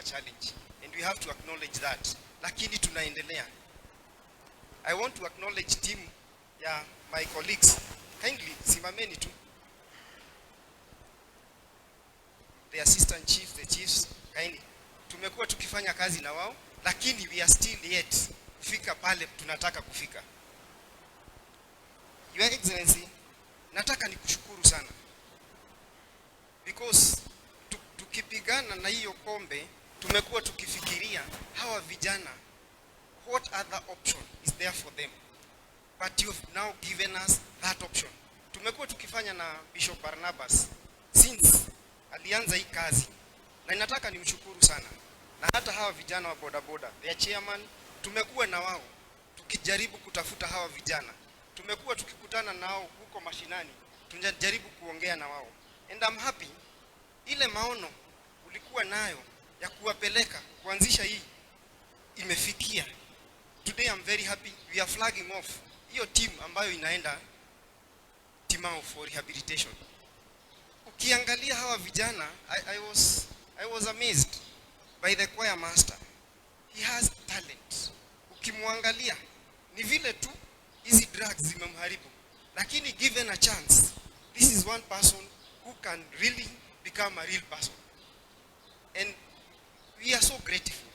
a challenge and we have to acknowledge that. Lakini tunaendelea. I want to acknowledge team ya my colleagues. Kindly simameni tu. The assistant chiefs, the chiefs, kindly. Tumekuwa tukifanya kazi na wao, lakini we are still yet kufika pale tunataka kufika. Your Excellency, nataka nikushukuru sana. Because tukipigana na hiyo pombe, tumekuwa tukifikiria hawa vijana, what other option is there for them? But you've now given us that option. Tumekuwa tukifanya na Bishop Barnabas since alianza hii kazi. Na ninataka nimshukuru sana. Na hata hawa vijana wa boda boda, their chairman, tumekuwa na wao tukijaribu kutafuta hawa vijana. Tumekuwa tukikutana nao huko mashinani, tunajaribu kuongea na wao. And I'm happy ile maono ulikuwa nayo ya kuwapeleka kuanzisha hii imefikia. Today I'm very happy we are flagging off hiyo team ambayo inaenda Timao for rehabilitation. Ukiangalia hawa vijana, I was amazed by the choir master. He has talent. Ukimwangalia ni vile tu hizi drugs zimemharibu, lakini given a chance, this is one person who can really become a real person. And we are so grateful.